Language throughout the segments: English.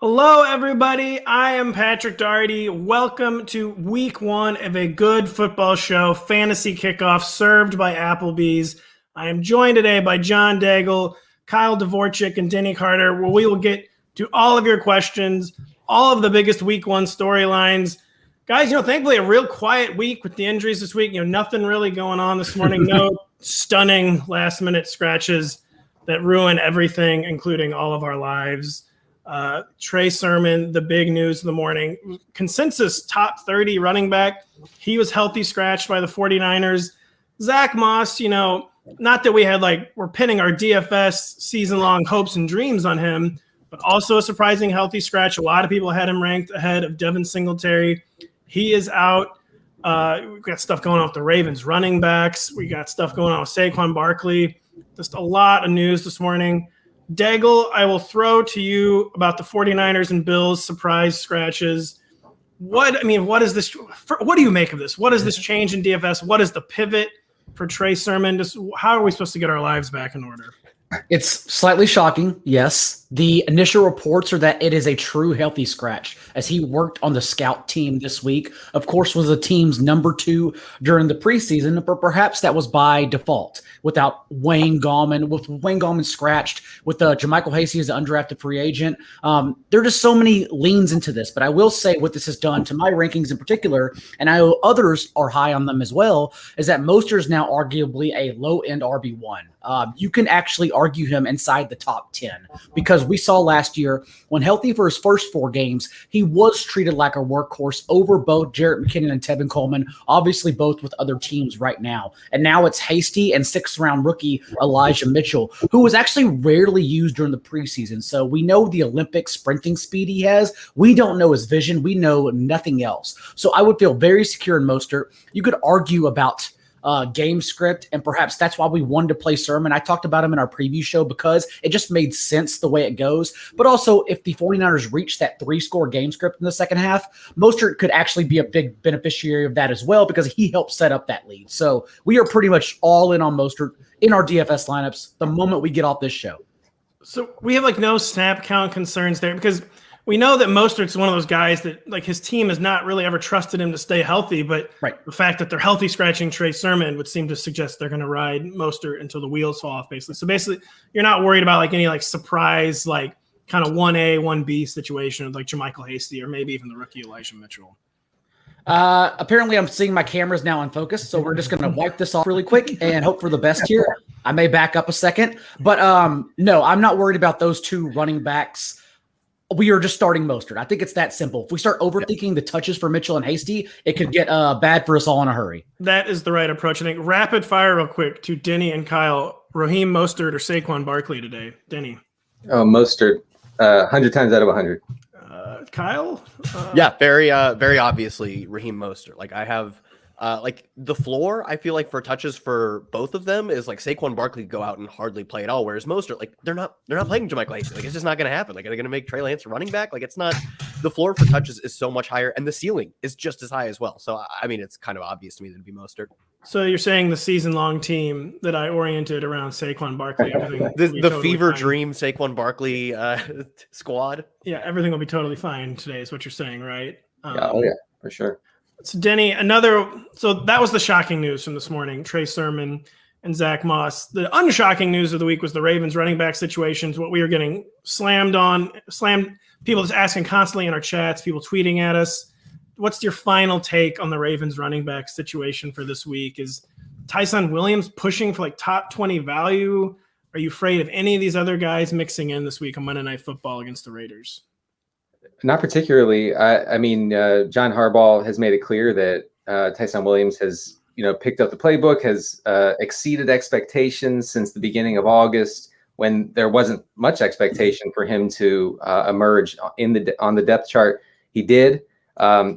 Hello, everybody. I am Patrick Daugherty. Welcome to week one of a good football show, Fantasy Kickoff, served by Applebee's. I am joined today by John Daigle, Kyle Dvorchak, and Denny Carter, where we will get to all of your questions, all of the biggest week one storylines. Guys, thankfully a real quiet week with the injuries this week. Nothing really going on this morning. No stunning last-minute scratches that ruin everything, including all of our lives. Trey Sermon, the big news of the morning. Consensus top 30 running back. He was healthy scratched by the 49ers. Zach Moss, not that we had we're pinning our DFS season-long hopes and dreams on him, but also a surprising healthy scratch. A lot of people had him ranked ahead of Devin Singletary. He is out. We've got stuff going on with the Ravens running backs. We got stuff going on with Saquon Barkley. Just a lot of news this morning. Daigle, I will throw to you about the 49ers and Bills surprise scratches. What is this? What do you make of this? What is this change in DFS? What is the pivot for Trey Sermon? Just how are we supposed to get our lives back in order? It's slightly shocking, yes. The initial reports are that it is a true healthy scratch, as he worked on the scout team this week. Of course, was the team's number 2 during the preseason, but perhaps that was by default without Wayne Gallman. With Wayne Gallman scratched, with Jermichael Hasty as an undrafted free agent. There are just so many leans into this, but I will say what this has done to my rankings in particular, and I know others are high on them as well, is that Mostert is now arguably a low-end RB1. You can actually argue him inside the top 10 because we saw last year when healthy for his first 4 games, he was treated like a workhorse over both Jarrett McKinnon and Tevin Coleman, obviously both with other teams right now. And now it's Hasty and 6th-round rookie Elijah Mitchell, who was actually rarely used during the preseason. So we know the Olympic sprinting speed he has. We don't know his vision. We know nothing else. So I would feel very secure in Mostert. You could argue about game script, and perhaps that's why we wanted to play Sermon. I talked about him in our preview show because it just made sense the way it goes. But also, if the 49ers reach that 3-score game script in the second half, Mostert could actually be a big beneficiary of that as well because he helped set up that lead. So we are pretty much all in on Mostert in our DFS lineups the moment we get off this show. So we have no snap count concerns there because we know that Mostert's one of those guys that his team has not really ever trusted him to stay healthy, but The fact that they're healthy scratching Trey Sermon would seem to suggest they're going to ride Mostert until the wheels fall off, basically. So basically, you're not worried about any surprise kind of 1A, 1B situation with Jermichael Hasty or maybe even the rookie Elijah Mitchell. Apparently I'm seeing my cameras now in focus, so we're just going to wipe this off really quick and hope for the best here. I may back up a second, but no, I'm not worried about those 2 running backs. We are just starting Mostert. I think it's that simple. If we start overthinking the touches for Mitchell and Hasty, it could get bad for us all in a hurry. That is the right approach. I think rapid fire real quick to Denny and Kyle. Raheem Mostert or Saquon Barkley today? Denny. Oh, Mostert, 100 times out of 100. Kyle? Yeah, very obviously Raheem Mostert. I have the floor, I feel for touches for both of them is Saquon Barkley go out and hardly play at all, whereas Mostert, they're not playing Jermichael Hasty. It's just not going to happen. Are they going to make Trey Lance a running back? It's not. The floor for touches is so much higher, and the ceiling is just as high as well. So it's kind of obvious to me that it'd be Mostert. So you're saying the season-long team that I oriented around Saquon Barkley, the totally fever fine. Dream Saquon Barkley squad. Yeah, everything will be totally fine today, is what you're saying, right? Yeah, for sure. So Denny, so that was the shocking news from this morning, Trey Sermon and Zach Moss. The unshocking news of the week was the Ravens running back situations, what we were getting slammed, people just asking constantly in our chats, people tweeting at us. What's your final take on the Ravens running back situation for this week? Is Tyson Williams pushing for top 20 value? Are you afraid of any of these other guys mixing in this week on Monday Night Football against the Raiders? Not particularly. I mean, John Harbaugh has made it clear that Tyson Williams has, picked up the playbook, has exceeded expectations since the beginning of August, when there wasn't much expectation for him to emerge on the depth chart. He did.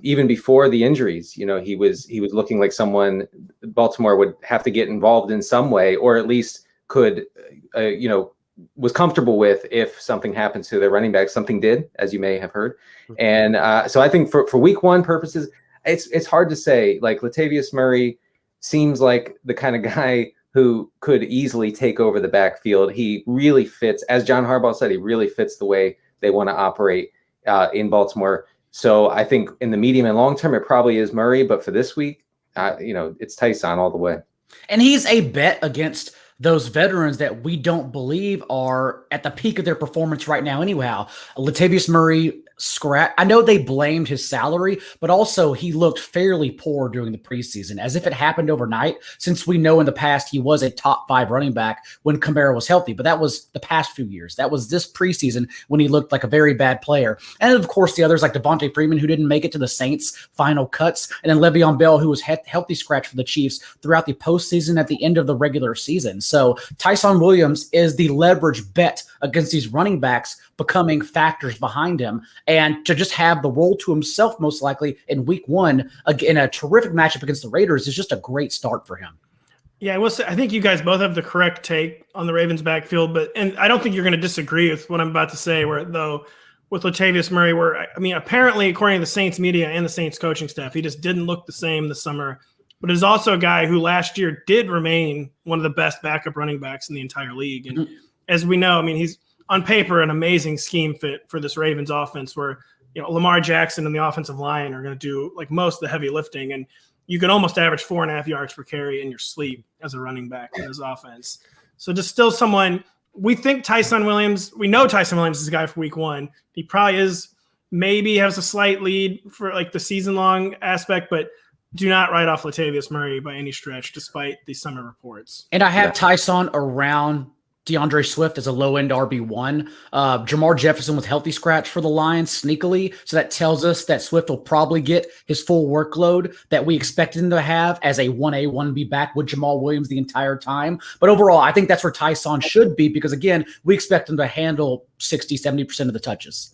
Even before the injuries, he was looking like someone Baltimore would have to get involved in some way, or at least could, was comfortable with if something happens to their running back. Something did, as you may have heard. And so I think for week one purposes, it's hard to say. Like Latavius Murray seems like the kind of guy who could easily take over the backfield. He really fits, as John Harbaugh said, he really fits the way they want to operate in Baltimore. So I think in the medium and long term, it probably is Murray. But for this week, it's Tyson all the way. And he's a bet against those veterans that we don't believe are at the peak of their performance right now anyhow. Latavius Murray, I know they blamed his salary, but also he looked fairly poor during the preseason, as if it happened overnight, since we know in the past he was a top 5 running back when Kamara was healthy. But that was the past few years. That was this preseason when he looked like a very bad player. And of course, the others like Devontae Freeman, who didn't make it to the Saints' final cuts, and then Le'Veon Bell, who was healthy scratch for the Chiefs throughout the postseason at the end of the regular season. So Tyson Williams is the leverage bet against these running backs becoming factors behind him. And to just have the role to himself, most likely in week one, in a terrific matchup against the Raiders, is just a great start for him. Yeah, I will say, I think you guys both have the correct take on the Ravens backfield, and I don't think you're going to disagree with what I'm about to say, with Latavius Murray, apparently, according to the Saints media and the Saints coaching staff, he just didn't look the same this summer. But is also a guy who last year did remain one of the best backup running backs in the entire league. And as we know, he's on paper an amazing scheme fit for this Ravens offense, where Lamar Jackson and the offensive line are going to do like most of the heavy lifting, and you can almost average 4.5 yards per carry in your sleep as a running back in this offense. So just still someone we think Tyson Williams. We know Tyson Williams is a guy for week one. He probably is, maybe has a slight lead for like the season long aspect, but do not write off Latavius Murray by any stretch, despite the summer reports. And I have Tyson around DeAndre Swift as a low-end RB1. Jamar Jefferson with healthy scratch for the Lions sneakily. So that tells us that Swift will probably get his full workload that we expected him to have as a 1A, 1B back with Jamal Williams the entire time. But overall, I think that's where Tyson should be because, again, we expect him to handle 60, 70% of the touches.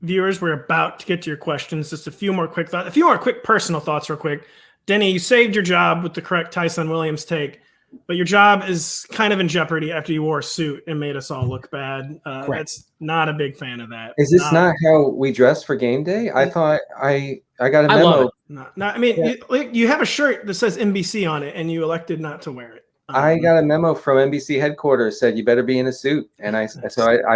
Viewers, we're about to get to your questions. Just a few more quick thoughts, a few more quick personal thoughts real quick. Denny, you saved your job with the correct Tyson Williams take, but your job is kind of in jeopardy after you wore a suit and made us all look bad. That's not a big fan of that. Is this not how we dress for game day? I thought I got a memo. You have a shirt that says NBC on it, and you elected not to wear it. I got a memo from NBC headquarters said you better be in a suit, and I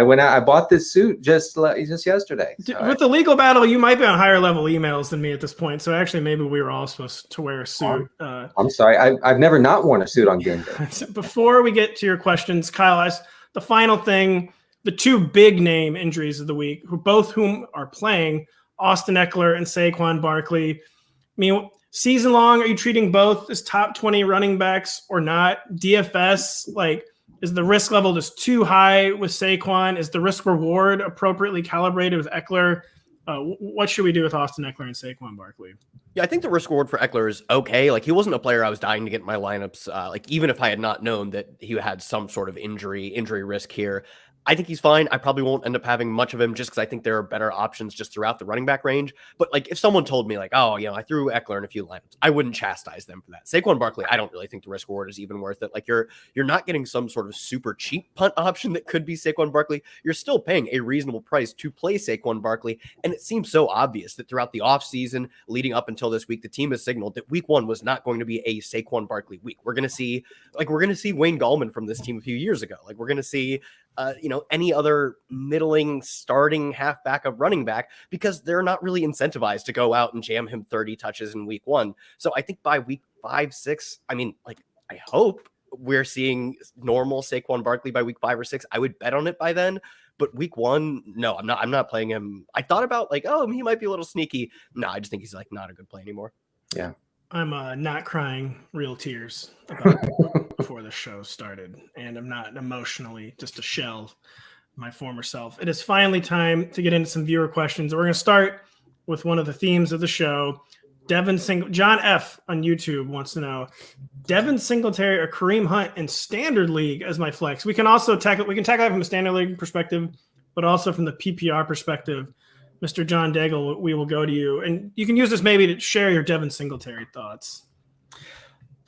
went out. I bought this suit just yesterday. With the legal battle, you might be on higher level emails than me at this point. So actually, maybe we were all supposed to wear a suit. I'm sorry, I've never not worn a suit on game day. Before we get to your questions, Kyle, asked the final thing: the two big name injuries of the week, both whom are playing, Austin Eckler and Saquon Barkley. Season long, are you treating both as top 20 running backs or not? DFS, is the risk level just too high with Saquon? Is the risk reward appropriately calibrated with Eckler? What should we do with Austin Eckler and Saquon Barkley? Yeah, I think the risk reward for Eckler is okay. He wasn't a player I was dying to get in my lineups. Even if I had not known that he had some sort of injury risk here, I think he's fine. I probably won't end up having much of him just because I think there are better options just throughout the running back range. But if someone told me I threw Eckler in a few lineups, I wouldn't chastise them for that. Saquon Barkley, I don't really think the risk reward is even worth it. You're not getting some sort of super cheap punt option that could be Saquon Barkley. You're still paying a reasonable price to play Saquon Barkley. And it seems so obvious that throughout the offseason leading up until this week, the team has signaled that week one was not going to be a Saquon Barkley week. We're going to see Wayne Gallman from this team a few years ago. We're going to see any other middling starting half backup running back because they're not really incentivized to go out and jam him 30 touches in week one. So I think by week 5, 6, I hope we're seeing normal Saquon Barkley by week 5 or 6. I would bet on it by then. But week one, no, I'm not playing him. I thought about he might be a little sneaky. No, I just think he's not a good play anymore. Yeah. I'm not crying real tears about before the show started, and I'm not emotionally just a shell of my former self. It is finally time to get into some viewer questions. We're going to start with one of the themes of the show. John F. on YouTube wants to know, Devin Singletary or Kareem Hunt in standard league as my flex. We can also tackle it from a standard league perspective, but also from the PPR perspective. Mr. John Daigle, we will go to you. And you can use this maybe to share your Devin Singletary thoughts.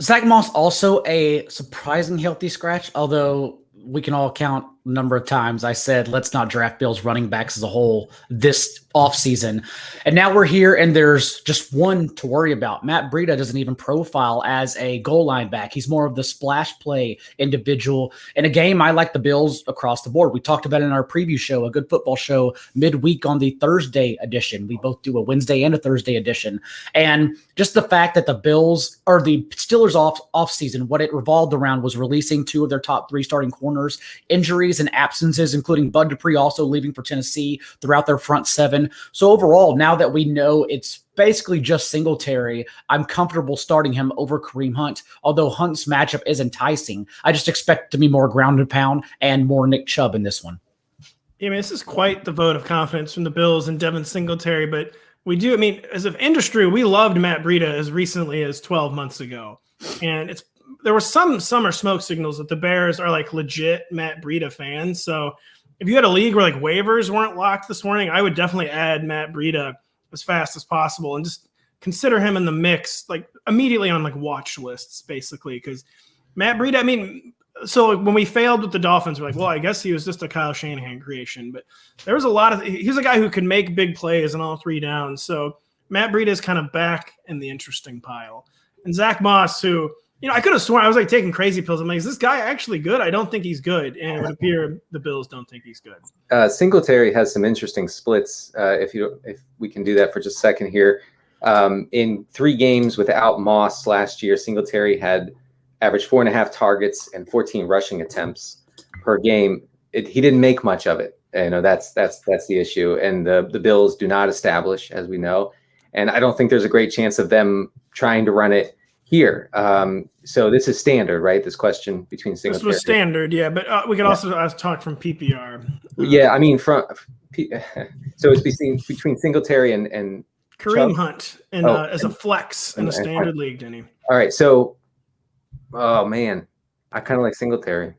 Zach Moss also a surprising healthy scratch, although we can all count number of times I said, let's not draft Bills running backs as a whole this offseason. And now we're here and there's just one to worry about. Matt Breida doesn't even profile as a goal line back. He's more of the splash play individual. In a game, I like the Bills across the board. We talked about it in our preview show, a good football show midweek on the Thursday edition. We both do a Wednesday and a Thursday edition. And just the fact that the Bills or the Steelers off season, what it revolved around was releasing two of their top three starting corners, injuries and absences, including Bud Dupree also leaving for Tennessee throughout their front seven. So overall, now that we know it's basically just Singletary, I'm comfortable starting him over Kareem Hunt, although Hunt's matchup is enticing. I just expect to be more ground and pound and more Nick Chubb in this one. Yeah, I mean, this is quite the vote of confidence from the Bills and Devin Singletary, but we do, I mean, as an industry, we loved Matt Breida as recently as 12 months ago. And there were some summer smoke signals that the Bears are like legit Matt Breida fans. So if you had a league where like waivers weren't locked this morning, I would definitely add Matt Breida as fast as possible and just consider him in the mix, like immediately on like watch lists, basically. Because Matt Breida, I mean, so when we failed with the Dolphins, we're like, well, I guess he was just a Kyle Shanahan creation. But there was a lot of – he's a guy who could make big plays on all three downs. So Matt Breida is kind of back in the interesting pile. And Zach Moss, who – I could have sworn I was like taking crazy pills. I'm like, is this guy actually good? I don't think he's good. And it would appear the Bills don't think he's good. Singletary has some interesting splits. If we can do that for just a second here. In 3 games without Moss last year, Singletary had averaged 4.5 targets and 14 rushing attempts per game. He didn't make much of it. That's the issue. And the Bills do not establish, as we know. And I don't think there's a great chance of them trying to run it here. So this is standard, right? This question between Singletary. This was standard, yeah. But we could also talk from PPR. Yeah, I mean, so it's between Singletary and Kareem Chubb? Hunt as a flex in a standard league, Denny. All right, so, oh man, I kind of like Singletary.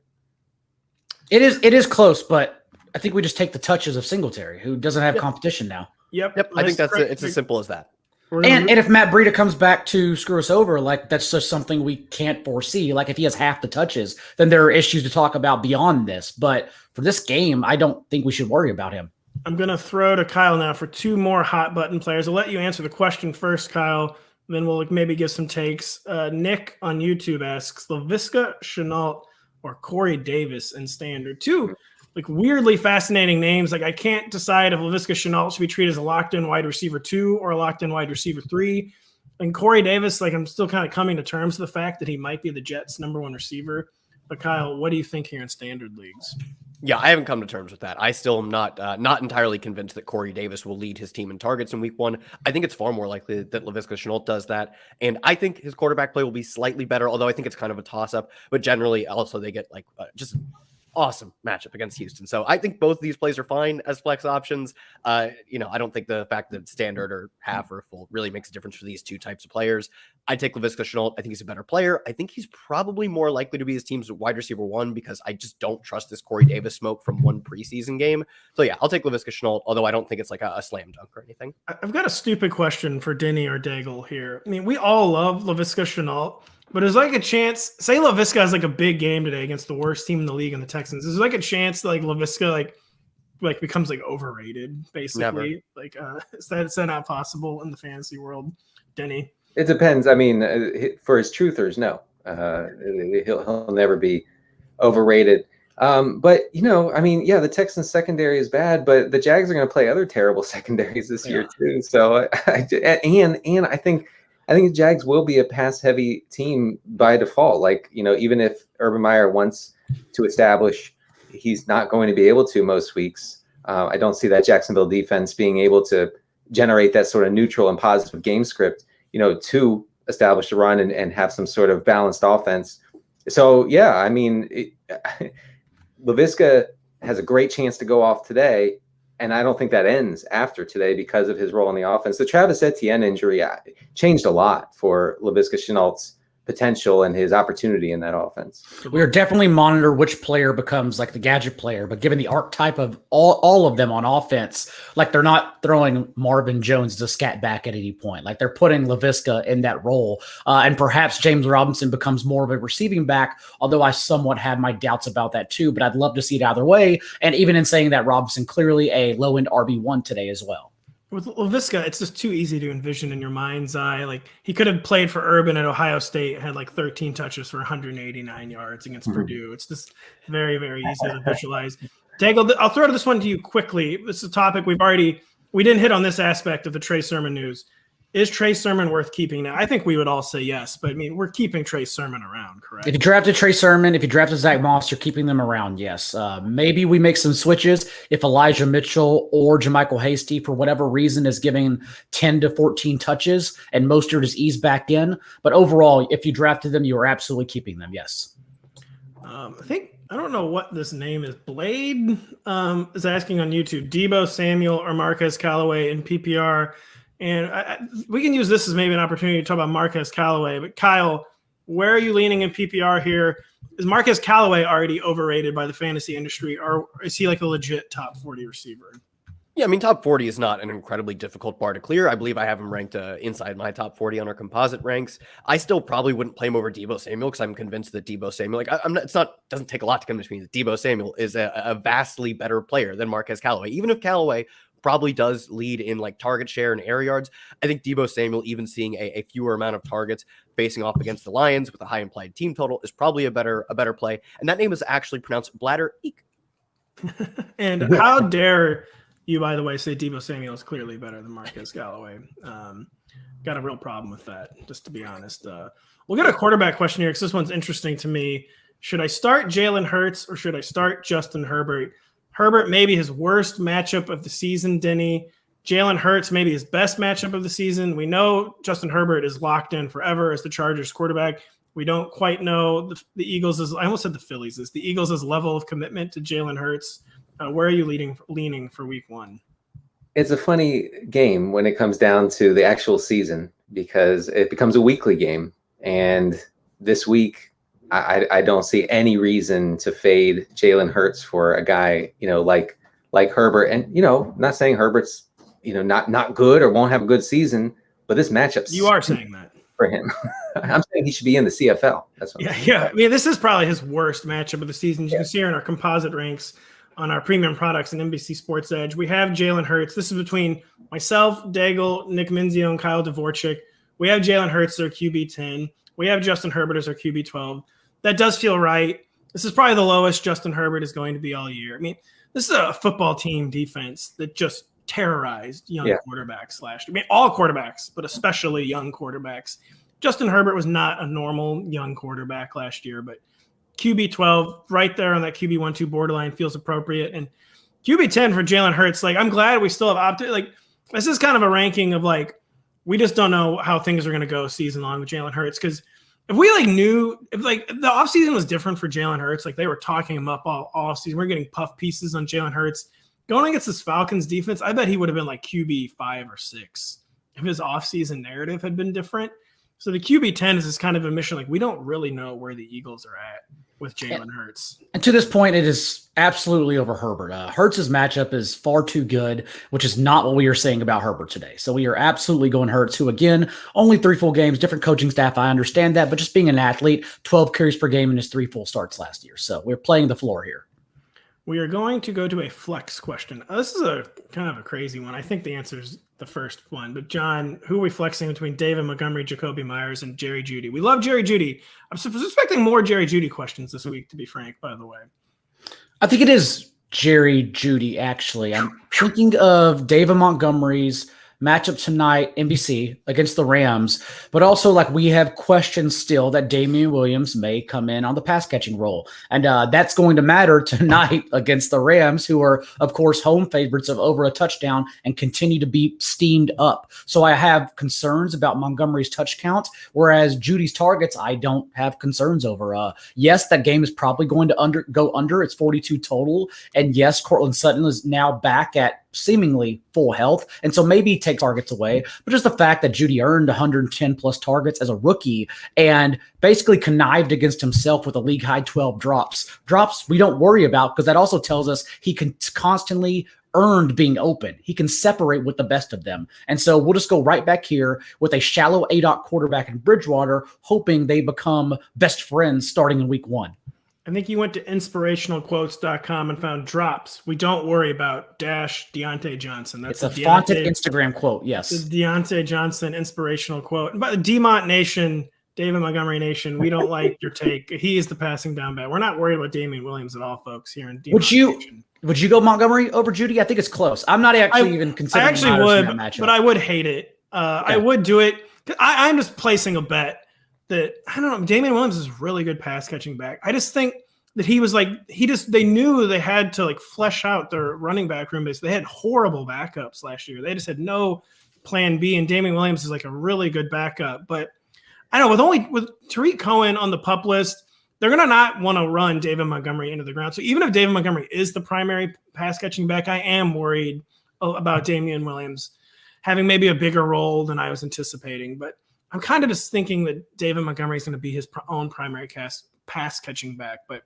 It is close, but I think we just take the touches of Singletary, who doesn't have competition now. Yep. I think it's as simple as that. And if Matt Breida comes back to screw us over, like that's just something we can't foresee. Like if he has half the touches, then there are issues to talk about beyond this. But for this game, I don't think we should worry about him. I'm going to throw to Kyle now for 2 more hot button players. I'll let you answer the question first, Kyle. Then we'll maybe give some takes. Nick on YouTube asks, Laviska Shenault or Corey Davis in standard? 2 like weirdly fascinating names. Like I can't decide if Laviska Shenault should be treated as a locked-in wide receiver 2 or a locked-in wide receiver 3. And Corey Davis, like I'm still kind of coming to terms with the fact that he might be the Jets' #1 receiver. But Kyle, what do you think here in standard leagues? Yeah, I haven't come to terms with that. I still am not entirely convinced that Corey Davis will lead his team in targets in week 1. I think it's far more likely that Laviska Shenault does that. And I think his quarterback play will be slightly better, although I think it's kind of a toss-up. But generally, also, they get like just awesome matchup against Houston. So I think both of these plays are fine as flex options. I don't think the fact that standard or half or full really makes a difference for these 2 types of players. I take Laviska Shenault. I think he's a better player. I think he's probably more likely to be his team's wide receiver 1 because I just don't trust this Corey Davis smoke from 1 preseason game. So yeah, I'll take Laviska Shenault, although I don't think it's like a slam dunk or anything. I've got a stupid question for Denny or Daigle here. I mean, we all love Laviska Shenault, but there's like a chance, say Laviska has like a big game today against the worst team in the league and the Texans. There's like a chance that like Laviska like becomes like overrated, basically. Never. Like is that not possible in the fantasy world, Denny? It depends. I mean, for his truthers, no. He'll never be overrated. But I mean, yeah, the Texans secondary is bad, but the Jags are going to play other terrible secondaries this year too. So and I think the Jags will be a pass-heavy team by default. Like, even if Urban Meyer wants to establish he's not going to be able to most weeks, I don't see that Jacksonville defense being able to generate that sort of neutral and positive game script, to establish a run and have some sort of balanced offense. So, yeah, I mean, Laviska has a great chance to go off today. And I don't think that ends after today because of his role in the offense. The Travis Etienne injury changed a lot for Laviska Shenault's potential and his opportunity in that offense. We are definitely monitor which player becomes like the gadget player, but given the archetype of all of them on offense, like they're not throwing Marvin Jones as a scat back at any point. Like they're putting LaVisca in that role. And perhaps James Robinson becomes more of a receiving back, although I somewhat have my doubts about that too, but I'd love to see it either way. And even in saying that, Robinson clearly a low-end RB1 today as well. With LaVisca, it's just too easy to envision in your mind's eye. Like he could have played for Urban at Ohio State, had like 13 touches for 189 yards against Purdue. It's just very, very easy to visualize. Daigle, I'll throw this one to you quickly. This is a topic we didn't hit on this aspect of the Trey Sermon news. Is Trey Sermon worth keeping now? I think we would all say yes, but I mean, we're keeping Trey Sermon around, correct? If you drafted Trey Sermon, if you drafted Zach Moss, you're keeping them around, yes. Maybe we make some switches if Elijah Mitchell or JaMychal Hasty, for whatever reason, is giving 10 to 14 touches and Mostert is eased back in. But overall, if you drafted them, you are absolutely keeping them, yes. I don't know what this name is. Blade is asking on YouTube, Deebo Samuel or Marquez Callaway in PPR. And we can use this as maybe an opportunity to talk about Marquez Callaway. But Kyle, where are you leaning in PPR here? Is Marquez Callaway already overrated by the fantasy industry, or is he like a legit top 40 receiver? Yeah, I mean, top 40 is not an incredibly difficult bar to clear. I believe I have him ranked inside my top 40 on our composite ranks. I still probably wouldn't play him over Deebo Samuel because I'm convinced that Deebo Samuel, doesn't take a lot to convince me that Deebo Samuel is a vastly better player than Marquez Callaway. Even if Callaway probably does lead in like target share and air yards, I think Deebo Samuel, even seeing a fewer amount of targets facing off against the Lions with a high implied team total, is probably a better play. And that name is actually pronounced Bladder Eek. And how dare you, by the way, say Deebo Samuel is clearly better than Marquez Callaway? Got a real problem with that, just to be honest. We'll get a quarterback question here because this one's interesting to me. Should I start Jalen Hurts or should I start Justin Herbert? Herbert, maybe his worst matchup of the season, Denny. Jalen Hurts, maybe his best matchup of the season. We know Justin Herbert is locked in forever as the Chargers quarterback. We don't quite know the Eagles' I almost said the Phillies' the Eagles' level of commitment to Jalen Hurts. Where are you leaning for week one? It's a funny game when it comes down to the actual season because it becomes a weekly game. And this week, I don't see any reason to fade Jalen Hurts for a guy, like Herbert. And, not saying Herbert's, not good or won't have a good season, but this matchup. You are saying that for him. I'm saying he should be in the CFL. That's what yeah. I mean, this is probably his worst matchup of the season. You can see here in our composite ranks on our premium products and NBC Sports Edge. We have Jalen Hurts. This is between myself, Daigle, Nick Minzio, and Kyle Dvorchak. We have Jalen Hurts, their QB 10. We have Justin Herbert as our QB 12. That does feel right. This is probably the lowest Justin Herbert is going to be all year. I mean, this is a football team defense that just terrorized young quarterbacks last year. I mean, all quarterbacks, but especially young quarterbacks. Justin Herbert was not a normal young quarterback last year, but QB 12 right there on that QB 1-2 borderline feels appropriate. And QB 10 for Jalen Hurts, like I'm glad we still have opted. Like this is kind of a ranking of like we just don't know how things are going to go season long with Jalen Hurts because if we knew if the offseason was different for Jalen Hurts, like they were talking him up all offseason, we're getting puff pieces on Jalen Hurts. Going against this Falcons defense, I bet he would have been like QB 5 or 6 if his offseason narrative had been different. So the QB 10 is this kind of admission, like we don't really know where the Eagles are at with Jalen Hurts. And to this point, it is absolutely over Herbert. Hurts' matchup is far too good, which is not what we are saying about Herbert today. So we are absolutely going Hurts, who again, only 3 full games, different coaching staff. I understand that, but just being an athlete, 12 carries per game in his 3 full starts last year. So we're playing the floor here. We are going to go to a flex question. This is a kind of a crazy one. I think the answer is the first one. But John, who are we flexing between David Montgomery, Jacoby Myers, and Jerry Judy? We love Jerry Judy. I'm suspecting more Jerry Judy questions this week, to be frank, by the way. I think it is Jerry Judy, actually. I'm thinking of David Montgomery's matchup tonight, NBC, against the Rams. But also, we have questions still that Damian Williams may come in on the pass-catching role. And that's going to matter tonight against the Rams, who are, of course, home favorites of over a touchdown and continue to be steamed up. So I have concerns about Montgomery's touch count, whereas Judy's targets I don't have concerns over. Yes, that game is probably going to go under. It's 42 total. And yes, Cortland Sutton is now back at seemingly full health. And so maybe take targets away, but just the fact that Judy earned 110 plus targets as a rookie and basically connived against himself with a league high 12 drops we don't worry about, because that also tells us he can constantly earned being open. He can separate with the best of them. And so we'll just go right back here with a shallow A-Dot quarterback in Bridgewater, hoping they become best friends starting in week 1. I think you went to inspirationalquotes.com and found drops we don't worry about Deontay Johnson. That's it's a fonted Instagram quote. Yes. The Deontay Johnson inspirational quote. And by the DMont Nation, David Montgomery Nation, we don't like your take. He is the passing down back. We're not worried about Damian Williams at all, folks, here in DMont Nation. Would you go Montgomery over Judy? I think it's close. I'm not actually even considering. I actually would, but I would hate it. I would do it. I'm just placing a bet that, I don't know, Damian Williams is a really good pass catching back. I just think that he was like, they knew they had to like flesh out their running back room base. They had horrible backups last year. They just had no plan B, and Damian Williams is like a really good backup. But I don't know, with Tariq Cohen on the PUP list, they're going to not want to run David Montgomery into the ground. So even if David Montgomery is the primary pass catching back, I am worried about Damian Williams having maybe a bigger role than I was anticipating. But I'm kind of just thinking that David Montgomery is going to be his own primary pass catching back. But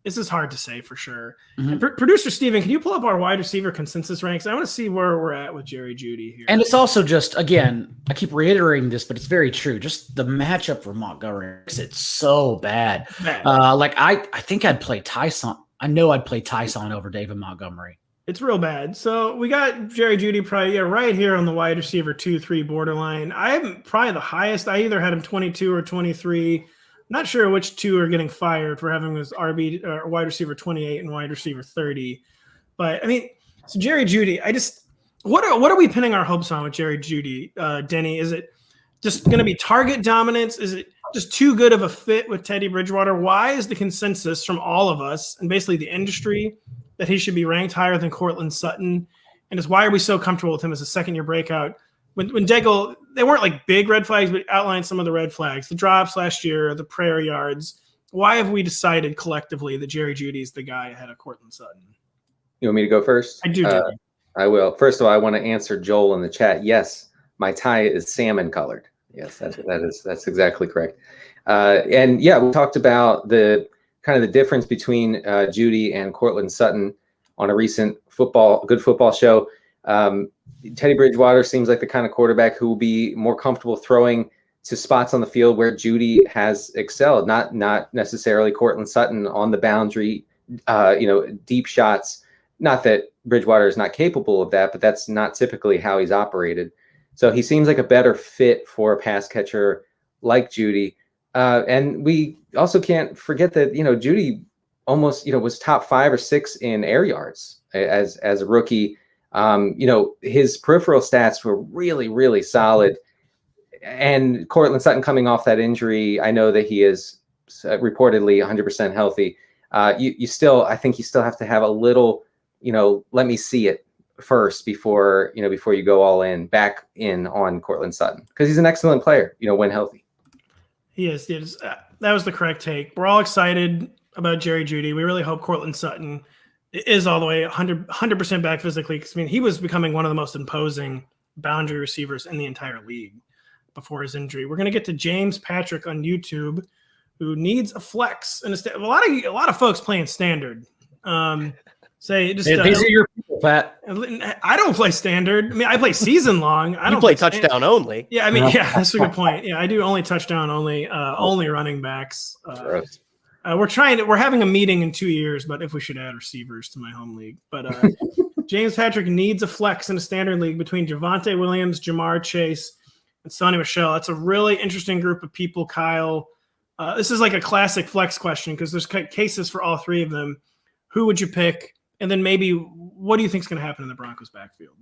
this is hard to say for sure. Mm-hmm. Producer Steven, can you pull up our wide receiver consensus ranks? I want to see where we're at with Jerry Judy here. And it's also just, again, I keep reiterating this, but it's very true. Just the matchup for Montgomery, it's so bad. I think I'd play Tyson. I know I'd play Tyson over David Montgomery. It's real bad. So we got Jerry Judy probably right here on the wide receiver 2-3 borderline. I'm probably the highest. I either had him 22 or 23. Not sure which two are getting fired for having this wide receiver 28 and wide receiver 30. But I mean, so Jerry Judy, what are we pinning our hopes on with Jerry Judy, Denny? Is it just going to be target dominance? Is it just too good of a fit with Teddy Bridgewater? Why is the consensus from all of us and basically the industry that he should be ranked higher than Cortland Sutton? And just why are we so comfortable with him as a second-year breakout? When Daigle, they weren't like big red flags, but outlined some of the red flags, the drops last year, the prayer yards. Why have we decided collectively that Jerry Judy is the guy ahead of Cortland Sutton? You want me to go first? I do. I will. First of all, I want to answer Joel in the chat. Yes, my tie is salmon colored. Yes, that's exactly correct. And yeah, we talked about the kind of the difference between Judy and Cortland Sutton on a recent good football show. Teddy Bridgewater seems like the kind of quarterback who will be more comfortable throwing to spots on the field where Judy has excelled, not necessarily Cortland Sutton on the boundary, deep shots. Not that Bridgewater is not capable of that, but that's not typically how he's operated. So he seems like a better fit for a pass catcher like Judy. And we also can't forget that, Judy almost, was top 5 or 6 in air yards as a rookie. His peripheral stats were really, really solid. And Cortland Sutton coming off that injury, I know that he is reportedly 100% healthy. I think you still have to have a little, let me see it first before you go all back in on Cortland Sutton, because he's an excellent player, when healthy. He is. That was the correct take. We're all excited about Jerry Judy. We really hope Cortland Sutton is all the way 100% back physically. Because he was becoming one of the most imposing boundary receivers in the entire league before his injury. We're going to get to James Patrick on YouTube, who needs a flex and a lot of folks playing standard. These are your people, Pat. I don't play standard. I play season long. I don't play touchdown only. Yeah, that's a good point. Yeah, I do only touchdown only. Only running backs. We're having a meeting in 2 years, but if we should add receivers to my home league. But James Patrick needs a flex in a standard league between Javonte Williams, Jamar Chase, and Sonny Michel. That's a really interesting group of people, Kyle. This is like a classic flex question because there's cases for all three of them. Who would you pick? And then maybe what do you think is going to happen in the Broncos backfield?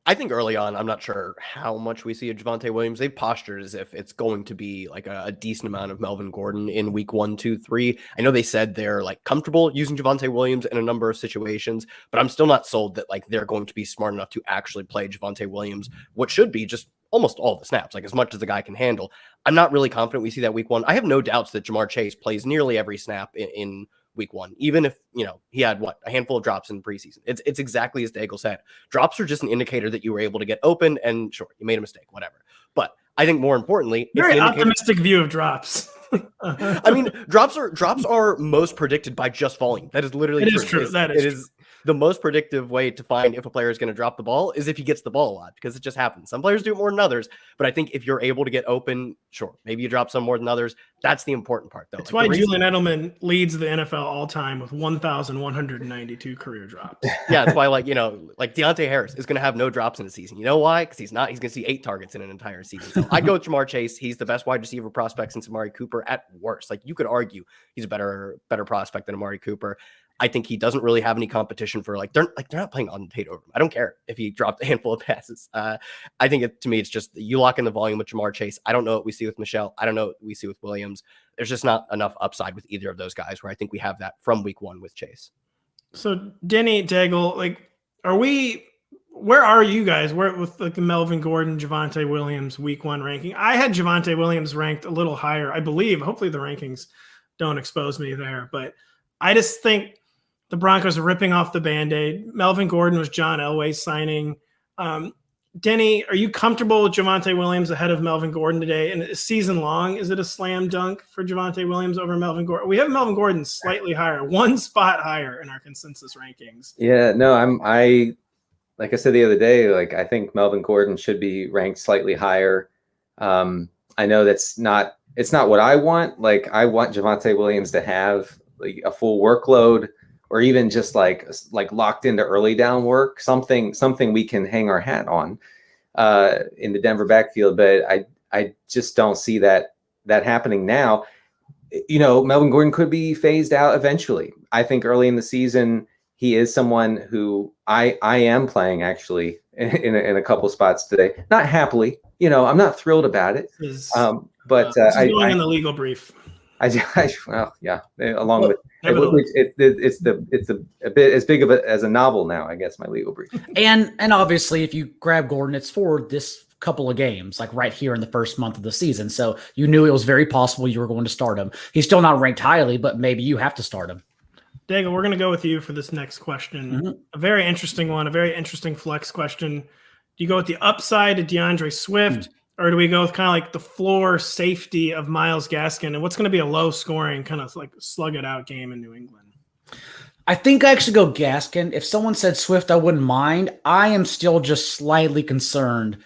I think early on, I'm not sure how much we see of Javonte Williams. They've postured as if it's going to be like a decent amount of Melvin Gordon in week 1, 2, 3. I know they said they're like comfortable using Javonte Williams in a number of situations, but I'm still not sold that like they're going to be smart enough to actually play Javonte Williams, what should be just almost all the snaps, like as much as the guy can handle. I'm not really confident we see that week 1. I have no doubts that Jamar Chase plays nearly every snap in week one, even if, he had a handful of drops in preseason. It's exactly as Daigle said. Drops are just an indicator that you were able to get open, and sure, you made a mistake, whatever. But I think more importantly, very optimistic view of drops. I mean, drops are most predicted by just volume. That is literally it true. Is true. That is true. The most predictive way to find if a player is going to drop the ball is if he gets the ball a lot, because it just happens. Some players do it more than others, but I think if you're able to get open, sure, maybe you drop some more than others. That's the important part, though. That's why Julian Edelman leads the NFL all time with 1,192 career drops. Yeah, that's why, Deontay Harris is going to have no drops in a season. You know why? Because he's going to see 8 targets in an entire season. So I'd go with Jamar Chase. He's the best wide receiver prospect since Amari Cooper at worst. You could argue he's a better prospect than Amari Cooper. I think he doesn't really have any competition for they're not playing on Tate over him. I don't care if he dropped a handful of passes. I think to me, it's just you lock in the volume with Jamar Chase. I don't know what we see with Michelle. I don't know what we see with Williams. There's just not enough upside with either of those guys where I think we have that from week one with Chase. So Denny, Daigle, where are you guys? Where with the Melvin Gordon, Javonte Williams week one ranking? I had Javonte Williams ranked a little higher, I believe. Hopefully the rankings don't expose me there, but I just think the Broncos are ripping off the Band-Aid. Melvin Gordon was John Elway's signing. Denny, are you comfortable with Javonte Williams ahead of Melvin Gordon today? And season long, is it a slam dunk for Javonte Williams over Melvin Gordon? We have Melvin Gordon slightly higher, 1 spot higher in our consensus rankings. Yeah, no, I like I said the other day, I think Melvin Gordon should be ranked slightly higher. I know it's not what I want. I want Javonte Williams to have a full workload, or even just locked into early down work, something we can hang our hat on in the Denver backfield. But I just don't see that happening now. Melvin Gordon could be phased out eventually. I think early in the season, he is someone who I am playing actually in a couple spots today. Not happily, I'm not thrilled about it. But going in the legal brief. Well, yeah, along with it's a bit as big of as a novel now, I guess, my legal brief. And obviously, if you grab Gordon, it's for this couple of games, right here in the first month of the season. So you knew it was very possible you were going to start him. He's still not ranked highly, but maybe you have to start him. Daigle, we're going to go with you for this next question. Mm-hmm. A very interesting one, a very interesting flex question. Do you go with the upside of DeAndre Swift? Or do we go with kind of the floor safety of Myles Gaskin and what's going to be a low scoring kind of slug it out game in New England? I think I actually go Gaskin. If someone said Swift, I wouldn't mind. I am still just slightly concerned,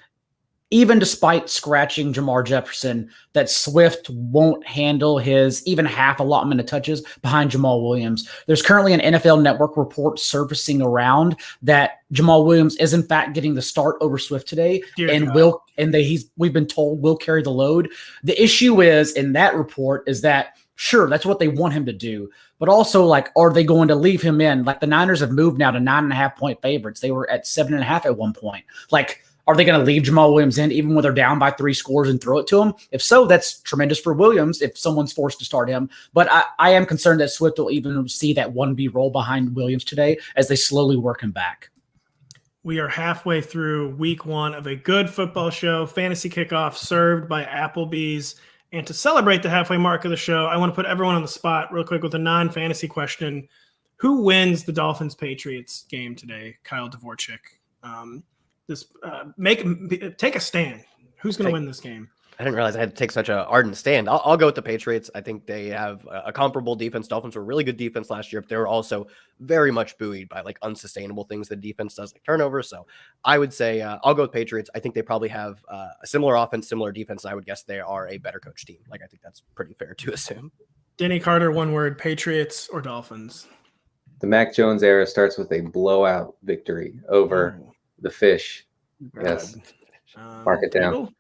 even despite scratching Jamar Jefferson, that Swift won't handle his even half allotment of touches behind Jamal Williams. There's currently an NFL Network report surfacing around that Jamal Williams is in fact getting the start over Swift today, we've been told will carry the load. The issue is in that report is that sure, that's what they want him to do, but also are they going to leave him in? The Niners have moved now to 9.5 point favorites. They were at 7.5 at one point. Are they going to leave Jamal Williams in even when they're down by 3 scores and throw it to him? If so, that's tremendous for Williams if someone's forced to start him. But I am concerned that Swift will even see that 1B role behind Williams today as they slowly work him back. We are halfway through week one of a good football show, Fantasy Kickoff, served by Applebee's. And to celebrate the halfway mark of the show, I want to put everyone on the spot real quick with a non-fantasy question. Who wins the Dolphins-Patriots game today? Kyle Dvorchak. Take a stand. Who's going to win this game? I didn't realize I had to take such an ardent stand. I'll go with the Patriots. I think they have a comparable defense. Dolphins were a really good defense last year, but they were also very much buoyed by unsustainable things the defense does, like turnovers. So I would say I'll go with Patriots. I think they probably have a similar offense, similar defense. And I would guess they are a better coach team. I think that's pretty fair to assume. Denny Carter, one word: Patriots or Dolphins? The Mac Jones era starts with a blowout victory over the Fish. Yes. Mark it down.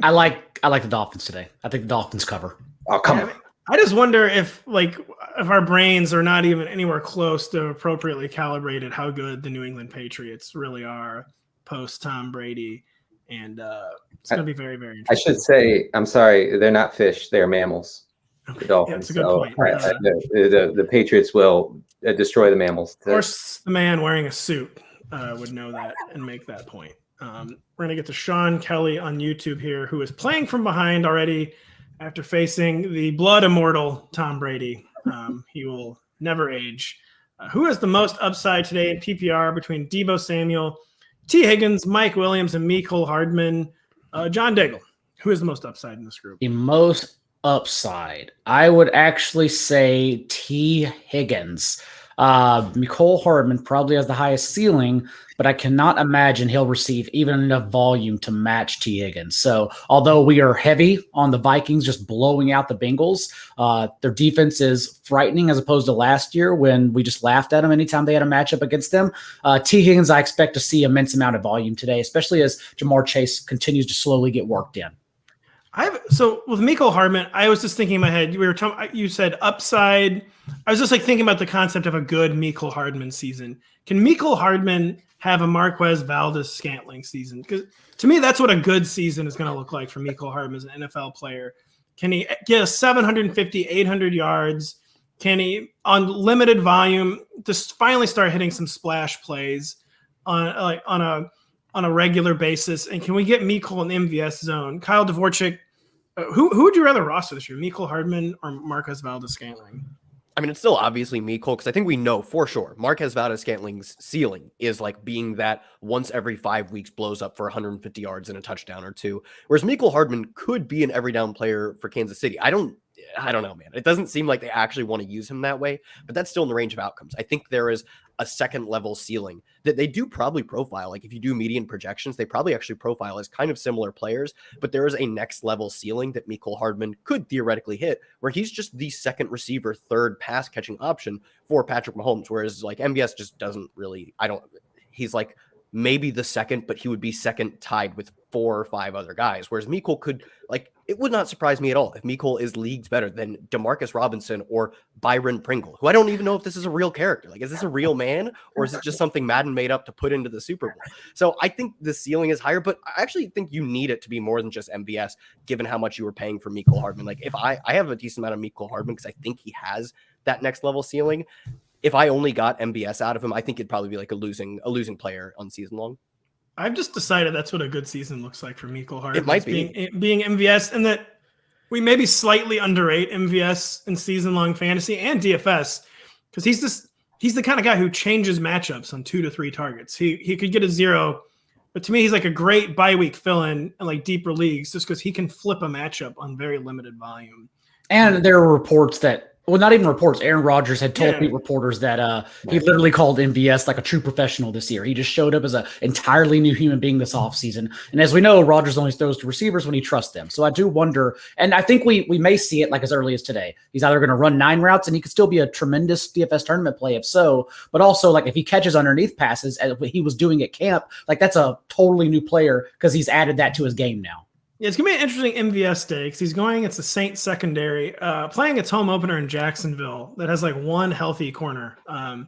I like the Dolphins today. I think the Dolphins cover. Oh, come on. I just wonder if our brains are not even anywhere close to appropriately calibrated how good the New England Patriots really are post Tom Brady. And it's going to be very, very interesting. I should say, I'm sorry, they're not fish. They're mammals. The Dolphins. Yeah, that's a good point. The Patriots will destroy the mammals. Of course, the man wearing a suit would know that and make that point. We're going to get to Sean Kelly on YouTube here, who is playing from behind already after facing the blood immortal Tom Brady. He will never age. Who has the most upside today in PPR between Deebo Samuel, T. Higgins, Mike Williams, and Mecole Hardman? John Daigle, who is the most upside in this group? The most upside, I would actually say T. Higgins. Mecole Hardman probably has the highest ceiling, but I cannot imagine he'll receive even enough volume to match T. Higgins. So although we are heavy on the Vikings just blowing out the Bengals, their defense is frightening as opposed to last year when we just laughed at them anytime they had a matchup against them. T. Higgins, I expect to see immense amount of volume today, especially as Jamar Chase continues to slowly get worked in. So with Mecole Hardman, I was just thinking in my head, you said upside. I was just like thinking about the concept of a good Mecole Hardman season. Can Mecole Hardman have a Marquez Valdes-Scantling season? Because to me, that's what a good season is going to look like for Mecole Hardman as an NFL player. Can he get 750, 800 yards? Can he, on limited volume, just finally start hitting some splash plays on a regular basis? And can we get Mecole in the MVS zone? Kyle Dvorchak, who would you rather roster this year, Mecole Hardman or Marquez Valdes-Scantling? I mean, it's still obviously Mecole, because I think we know for sure Marquez Valdes-Scantling's ceiling is like being that once every 5 weeks blows up for 150 yards and a touchdown or two. Whereas Mecole Hardman could be an every down player for Kansas City. I don't know, man. It doesn't seem like they actually want to use him that way, but that's still in the range of outcomes. I think there is a second level ceiling that they do probably profile. Like if you do median projections, they probably actually profile as kind of similar players, but there is a next level ceiling that Mecole Hardman could theoretically hit, where he's just the second receiver, third pass catching option for Patrick Mahomes. Whereas like MVS just doesn't really, he's like maybe the second, but he would be second tied with 4 or 5 other guys. Whereas Mecole could, like, it would not surprise me at all if Mecole is leagues better than DeMarcus Robinson or Byron Pringle, who I don't even know if this is a real character. Like, is this a real man, or is it just something Madden made up to put into the Super Bowl? So I think the ceiling is higher, but I actually think you need it to be more than just MVS, given how much you were paying for Mecole Hardman. Like, if I have a decent amount of Mecole Hardman because I think he has that next level ceiling. If I only got MVS out of him, I think it'd probably be like a losing player on season long. I've just decided that's what a good season looks like for Mecole Hardman. It might be being MVS, and that we maybe slightly underrate MVS in season long fantasy and DFS, because he's the kind of guy who changes matchups on 2 to 3 targets. He could get a 0, but to me he's like a great bye week fill-in in like deeper leagues, just because he can flip a matchup on very limited volume. And there are reports that, well, not even reports, Aaron Rodgers had told beat reporters that he literally called MVS like a true professional this year. He just showed up as an entirely new human being this offseason. And as we know, Rodgers only throws to receivers when he trusts them. So I do wonder, and I think we may see it like as early as today. He's either going to run 9 routes, and he could still be a tremendous DFS tournament play if so, but also like if he catches underneath passes as he was doing at camp, like that's a totally new player because he's added that to his game now. Yeah, it's going to be an interesting MVS day because he's going against the Saints secondary, playing its home opener in Jacksonville that has like one healthy corner. So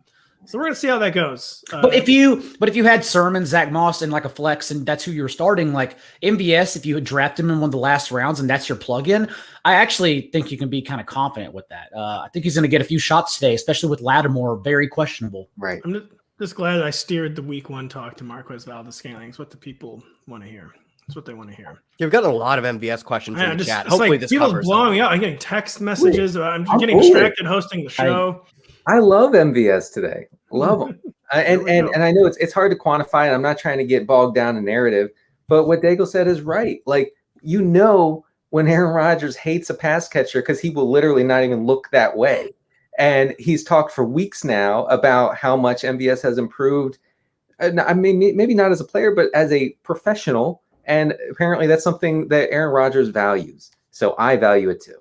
we're going to see how that goes. But if you had Sermon, Zach Moss, and like a flex, and that's who you were starting, like MVS, if you had drafted him in one of the last rounds and that's your plug-in, I actually think you can be kind of confident with that. I think he's going to get a few shots today, especially with Lattimore very questionable. Right. I'm just glad I steered the week 1 talk to Marquez Valdes-Scantling. It's what the people want to hear. That's what they want to hear. You've gotten a lot of MVS questions in the chat. Hopefully like this people covers blowing me up. I'm getting text messages. I'm getting distracted hosting the show. I love MVS today. Love him. And I know it's hard to quantify, and I'm not trying to get bogged down in narrative, but what Daigle said is right. Like, you know, when Aaron Rodgers hates a pass catcher because he will literally not even look that way. And he's talked for weeks now about how much MVS has improved. I mean, maybe not as a player, but as a professional. And apparently that's something that Aaron Rodgers values. So I value it too.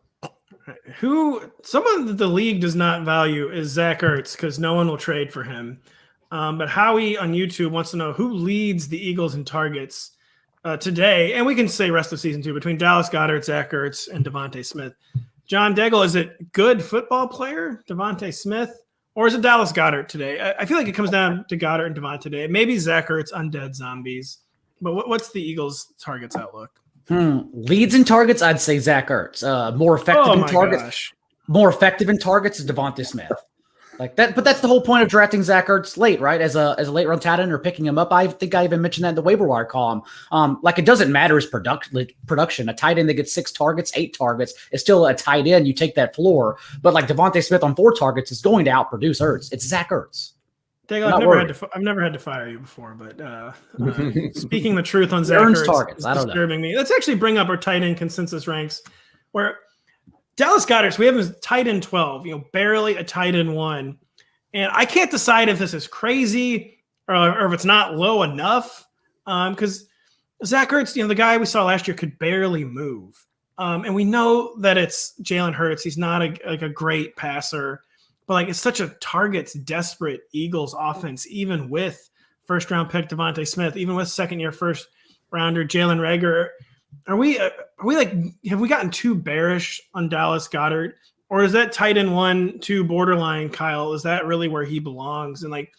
Someone that the league does not value is Zach Ertz, because no one will trade for him. But Howie on YouTube wants to know who leads the Eagles in targets today. And we can say rest of season too, between Dallas Goddard, Zach Ertz, and Devontae Smith. John Daigle, is it good football player, Devontae Smith, or is it Dallas Goddard today? I feel like it comes down to Goddard and Devontae today. Maybe Zach Ertz, undead zombies. But what's the Eagles' targets outlook? Leads in targets, I'd say Zach Ertz. More effective in targets. Gosh. More effective in targets is Devontae Smith. Like that, but that's the whole point of drafting Zach Ertz late, right? As a late round tight end or picking him up. I think I even mentioned that in the waiver wire column. Like it doesn't matter his production. A tight end that gets 6 targets, 8 targets is still a tight end. You take that floor, but like Devontae Smith on 4 targets is going to outproduce Ertz. It's Zach Ertz. Daigle, I've never had to fire you before, but speaking the truth on Zach Ertz Ertz targets. is disturbing me. Let's actually bring up our tight end consensus ranks, where Dallas Goddard, so we have him as tight end 12, barely a tight end 1. And I can't decide if this is crazy or if it's not low enough, because Zach Ertz, the guy we saw last year could barely move. And we know that it's Jalen Hurts. He's not a great passer, but like it's such a targets desperate Eagles offense, even with first round pick Devontae Smith, even with second year first rounder Jalen Reagor. Are we like, have we gotten too bearish on Dallas Goddard, or is that tight end 1, 2 borderline, Kyle? Is that really where he belongs? And like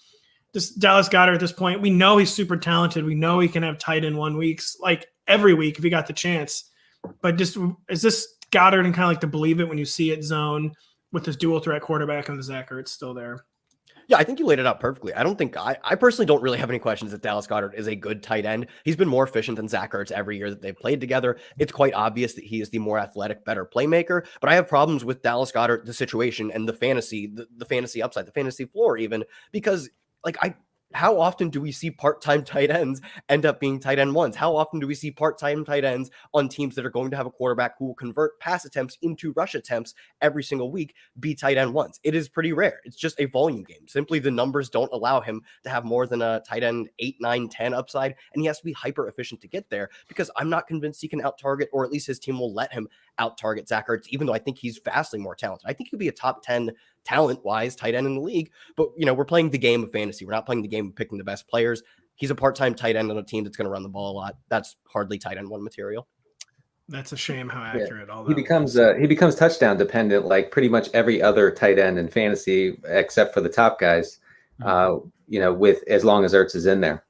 just Dallas Goddard at this point, we know he's super talented. We know he can have tight end 1 weeks, like every week if he got the chance. But just is this Goddard and kind of like to believe it when you see it zone with this dual threat quarterback and the Zach Ertz still there? Yeah, I think you laid it out perfectly. I personally don't really have any questions that Dallas Goddard is a good tight end. He's been more efficient than Zach Ertz every year that they've played together. It's quite obvious that he is the more athletic, better playmaker, but I have problems with Dallas Goddard, the situation and the fantasy, the fantasy upside, the fantasy floor even, because like how often do we see part-time tight ends end up being tight end 1s? How often do we see part-time tight ends on teams that are going to have a quarterback who will convert pass attempts into rush attempts every single week be tight end 1s? It is pretty rare. It's just a volume game. Simply the numbers don't allow him to have more than a tight end 8, 9, 10 upside, and he has to be hyper efficient to get there because I'm not convinced he can out-target, or at least his team will let him out-target Zach Ertz, even though I think he's vastly more talented. I think he'll be a top 10 talent-wise tight end in the league, but we're playing the game of fantasy. We're not playing the game of picking the best players. He's a part-time tight end on a team that's going to run the ball a lot. That's hardly tight end 1 material. That's a shame how accurate all that he becomes touchdown dependent, like pretty much every other tight end in fantasy except for the top guys. With as long as Ertz is in there.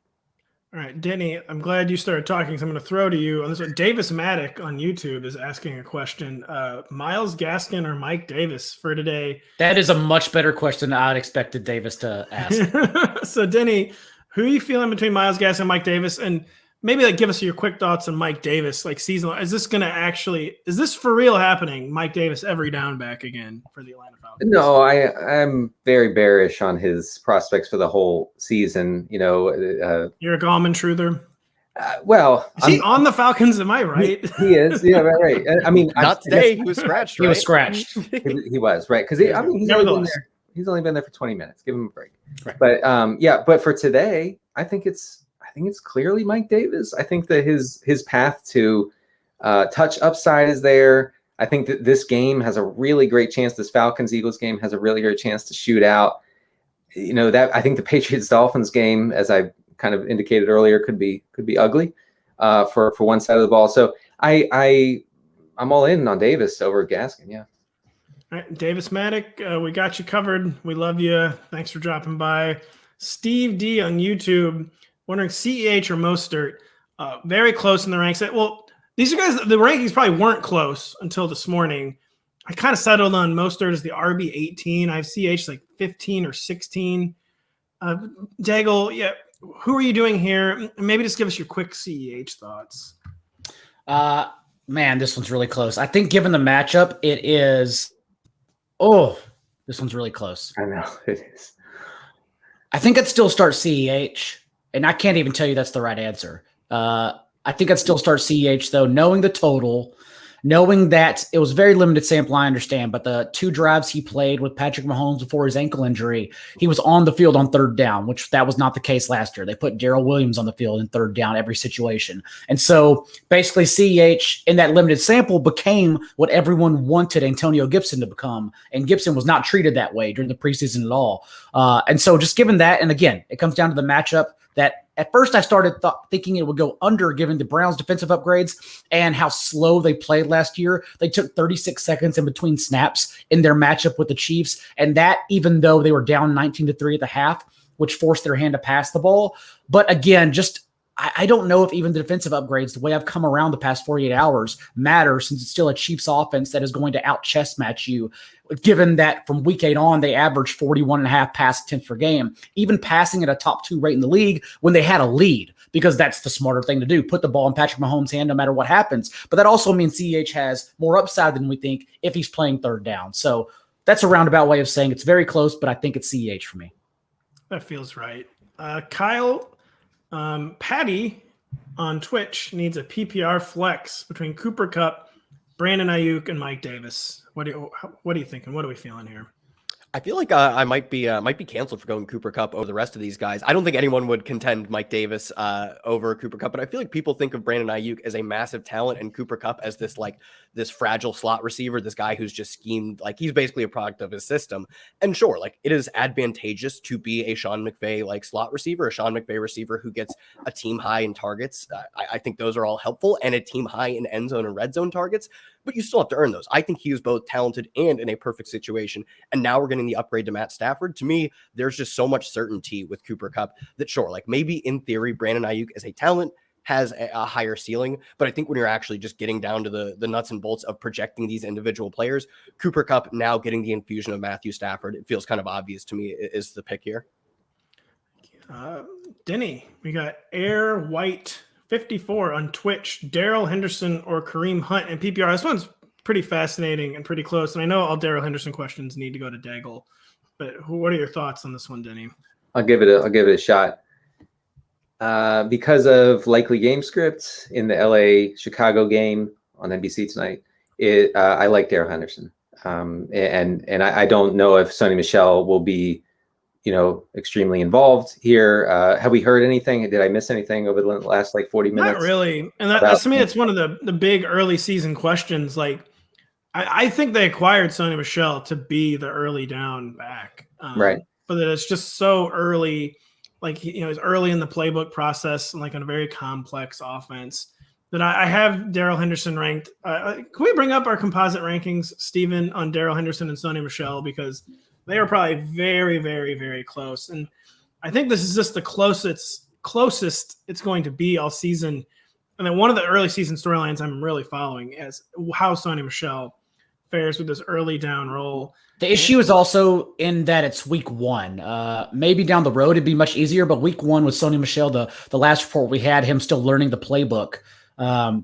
All right, Denny, I'm glad you started talking, so I'm going to throw to you on this one. Davis Maddock on YouTube is asking a question. Myles Gaskin or Mike Davis for today? That is a much better question than I'd expected Davis to ask. So, Denny, who are you feeling between Myles Gaskin and Mike Davis? And maybe like give us your quick thoughts on Mike Davis, like season. Is this for real happening? Mike Davis every down back again for the Atlanta Falcons? No, I'm very bearish on his prospects for the whole season. You're a Gallman truther. Is he on the Falcons? Am I right? He is. Yeah, right. I mean, not today. He was scratched. He was scratched. He was right because he's only been there for 20 minutes. Give him a break. Right. But but for today, I think it's clearly Mike Davis. I think that his path to touch upside is there. I think that this game has a really great chance. This Falcons-Eagles game has a really great chance to shoot out. That I think the Patriots-Dolphins game, as I kind of indicated earlier, could be ugly for one side of the ball. So I'm all in on Davis over Gaskin. Yeah. All right, Davis Maddock, we got you covered. We love you. Thanks for dropping by. Steve D on YouTube, wondering CEH or Mostert. Very close in the ranks. Well, these are guys, the rankings probably weren't close until this morning. I kind of settled on Mostert as the RB 18. I have CH like 15 or 16. Daigle, yeah. Who are you doing here? Maybe just give us your quick CEH thoughts. Man, this one's really close. I think given the matchup, it is. Oh, this one's really close. I know it is. I think I'd still start CEH, and I can't even tell you that's the right answer. I think I'd still start CEH, though, knowing the total, knowing that it was very limited sample, I understand, but the 2 drives he played with Patrick Mahomes before his ankle injury, he was on the field on third down, which that was not the case last year. They put Darrell Williams on the field in third down every situation. And so basically CEH in that limited sample became what everyone wanted Antonio Gibson to become, and Gibson was not treated that way during the preseason at all. And so just given that, and again, it comes down to the matchup that at first I started thinking it would go under given the Browns' defensive upgrades and how slow they played last year. They took 36 seconds in between snaps in their matchup with the Chiefs, and that even though they were down 19-3 at the half, which forced their hand to pass the ball. But again, just I don't know if even the defensive upgrades, the way I've come around the past 48 hours, matter, since it's still a Chiefs offense that is going to out chess match you, given that from week 8 on, they averaged 41.5 pass attempts per game, even passing at a top 2 rate in the league when they had a lead, because that's the smarter thing to do. Put the ball in Patrick Mahomes' hand no matter what happens. But that also means CEH has more upside than we think if he's playing third down. So that's a roundabout way of saying it's very close, but I think it's CEH for me. That feels right. Kyle, Patty on Twitch needs a PPR flex between Cooper Kupp, Brandon Ayuk, and Mike Davis. What are you thinking? What are we feeling here? I feel like I might be canceled for going Cooper Kupp over the rest of these guys. I don't think anyone would contend Mike Davis over Cooper Kupp, but I feel like people think of Brandon Ayuk as a massive talent and Cooper Kupp as this fragile slot receiver, this guy who's just schemed, like he's basically a product of his system. And sure, like it is advantageous to be a Sean McVay like slot receiver, a Sean McVay receiver who gets a team high in targets. I think those are all helpful, and a team high in end zone and red zone targets. But you still have to earn those. I think he was both talented and in a perfect situation. And now we're getting the upgrade to Matt Stafford. To me, there's just so much certainty with Cooper Kupp that sure, like maybe in theory, Brandon Ayuk as a talent has a higher ceiling. But I think when you're actually just getting down to the nuts and bolts of projecting these individual players, Cooper Kupp now getting the infusion of Matthew Stafford, it feels kind of obvious to me is the pick here. Denny, we got Air White 54 on Twitch, Darrell Henderson or Kareem Hunt and PPR. This one's pretty fascinating and pretty close. And I know all Darrell Henderson questions need to go to Daigle, but what are your thoughts on this one, Denny? I'll give it a shot. Because of likely game scripts in the LA-Chicago game on NBC tonight, I like Darrell Henderson. And I don't know if Sonny Michel will be, extremely involved here. Have we heard anything? Did I miss anything over the last 40 minutes? Not really. And that's to me, it's one of the big early season questions. Like, I think they acquired Sonny Michel to be the early down back. Right. But that it's just so early, he's early in the playbook process and in a very complex offense that I have Darrell Henderson ranked. Can we bring up our composite rankings, Steven, on Darrell Henderson and Sonny Michel? Because they are probably very, very, very close. And I think this is just the closest it's going to be all season. And then one of the early season storylines I'm really following is how Sonny Michel fares with this early down role. The issue is also in that it's week 1. Maybe down the road it'd be much easier, but week 1 with Sonny Michel, the last report we had, him still learning the playbook.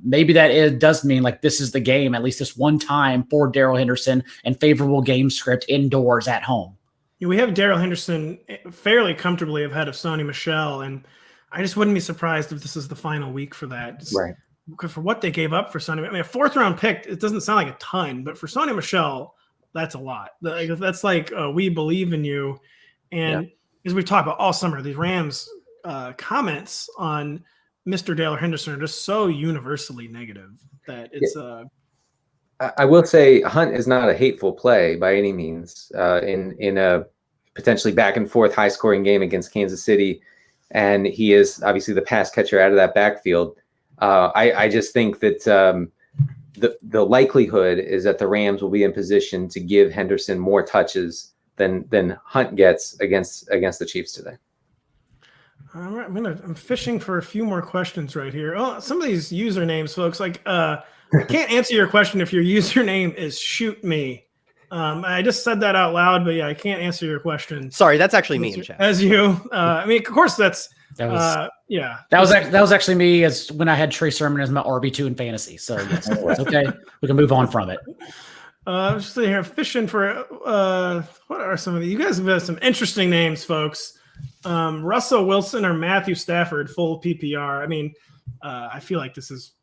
Maybe it does mean this is the game, at least this one time for Darrell Henderson, and favorable game script indoors at home. We have Darrell Henderson fairly comfortably ahead of Sonny Michel, and I just wouldn't be surprised if this is the final week for that. Right. Because for what they gave up for Sonny, a 4th round pick, it doesn't sound like a ton, but for Sonny Michel, that's a lot. That's we believe in you. And as we've talked about all summer, these Rams comments on Mr. Darrell Henderson are just so universally negative that it's I will say Hunt is not a hateful play by any means in a potentially back and forth high scoring game against Kansas City. And he is obviously the pass catcher out of that backfield. I just think that the likelihood is that the Rams will be in position to give Henderson more touches than Hunt gets against the Chiefs today. All right, I'm fishing for a few more questions right here. Oh, some of these usernames, folks, I can't answer your question if your username is shoot me. I just said that out loud, but I can't answer your question. Sorry, that's actually me in chat. As you, of course, that was actually me as when I had Trey Sermon as my RB2 in fantasy. So yes, okay, we can move on from it. I'm just sitting here fishing for what are some of these? You guys have some interesting names, folks. Russell Wilson or Matthew Stafford, full PPR. I feel like this is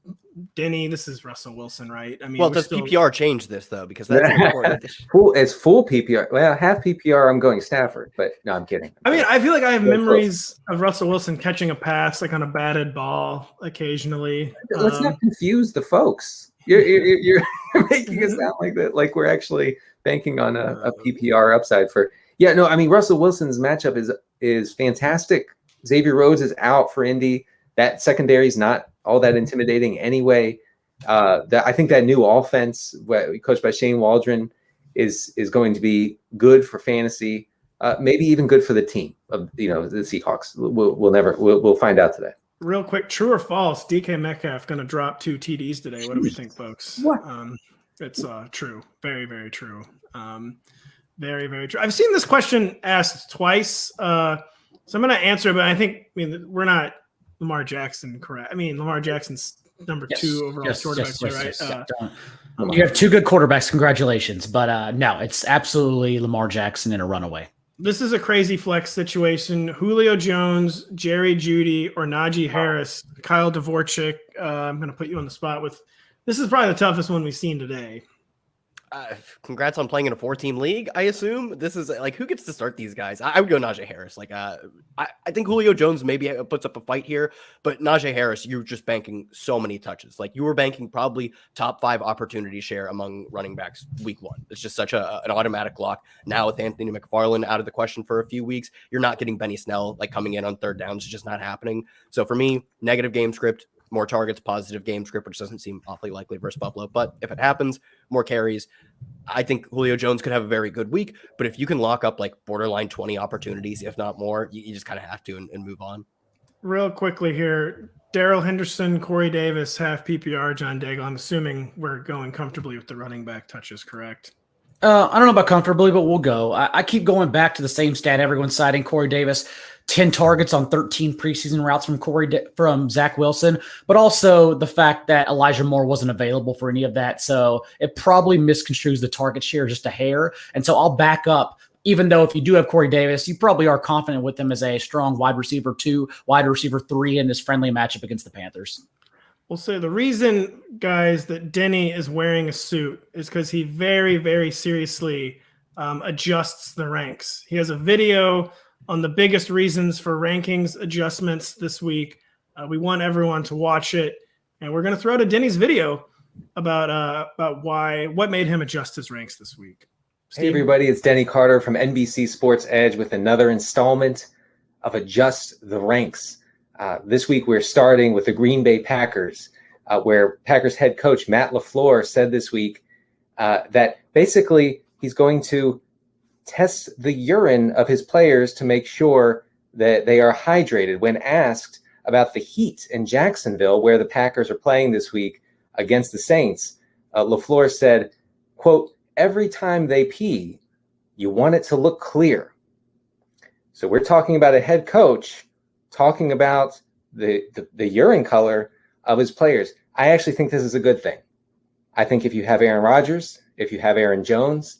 Denny. This is Russell Wilson, right? Does PPR change this though? Because that's important. It's full PPR. Well, half PPR, I'm going Stafford, but no, I'm kidding. I feel like I have memories of Russell Wilson catching a pass on a batted ball occasionally. Let's not confuse the folks. You're making it sound like that, like we're actually banking on a PPR upside for. Yeah, no, Russell Wilson's matchup is fantastic. Xavier Rhodes is out for Indy. That secondary is not all that intimidating anyway. I think that new offense, coached by Shane Waldron, is going to be good for fantasy. Maybe even good for the team of the Seahawks. We'll find out today. Real quick, true or false? DK Metcalf going to drop 2 TDs today. What do we think, folks? What? It's true. Very, very true. Very, very true. I've seen this question asked twice, so I'm going to answer. But I think we're not Lamar Jackson, correct? I mean, Lamar Jackson's number 2 overall quarterback play, right? You have 2 good quarterbacks. Congratulations, but no, it's absolutely Lamar Jackson in a runaway. This is a crazy flex situation. Julio Jones, Jerry Judy, or Najee Harris. Kyle Dvorchak. I'm going to put you on the spot with. This is probably the toughest one we've seen today. Congrats on playing in a 4-team league, I assume. This is like, who gets to start these guys? I would go Najee Harris. Like, I think Julio Jones maybe puts up a fight here, but Najee Harris, you're just banking so many touches. Like, you were banking probably top 5 opportunity share among running backs week 1. It's just such an automatic lock. Now with Anthony McFarland out of the question for a few weeks, you're not getting Benny Snell like coming in on 3rd downs. It's just not happening. So for me, negative game script, more targets, positive game script, which doesn't seem awfully likely versus Buffalo. But if it happens, more carries. I think Julio Jones could have a very good week. But if you can lock up like borderline 20 opportunities, if not more, you just kind of have to and move on. Real quickly here, Darrell Henderson, Corey Davis, half PPR, John Daigle. I'm assuming we're going comfortably with the running back touches, correct? I don't know about comfortably, but we'll go. I keep going back to the same stat everyone's citing. Corey Davis, 10 targets on 13 preseason routes from Zach Wilson, but also the fact that Elijah Moore wasn't available for any of that. So it probably misconstrues the target share just a hair. And so I'll back up, even though if you do have Corey Davis, you probably are confident with him as a strong wide receiver 2, wide receiver 3 in this friendly matchup against the Panthers. We'll say the reason, guys, that Denny is wearing a suit is because he very, very seriously adjusts the ranks. He has a video on the biggest reasons for rankings adjustments this week. We want everyone to watch it, and we're going to throw to Denny's video about what made him adjust his ranks this week. Steve? Hey, everybody, it's Denny Carter from NBC Sports EDGE with another installment of Adjust the Ranks. This week, we're starting with the Green Bay Packers, where Packers head coach Matt LaFleur said this week that basically he's going to test the urine of his players to make sure that they are hydrated. When asked about the heat in Jacksonville, where the Packers are playing this week against the Saints, LaFleur said, quote, "Every time they pee, you want it to look clear." So we're talking about a head coach talking about the urine color of his players. I actually think this is a good thing. I think if you have Aaron Rodgers, if you have Aaron Jones,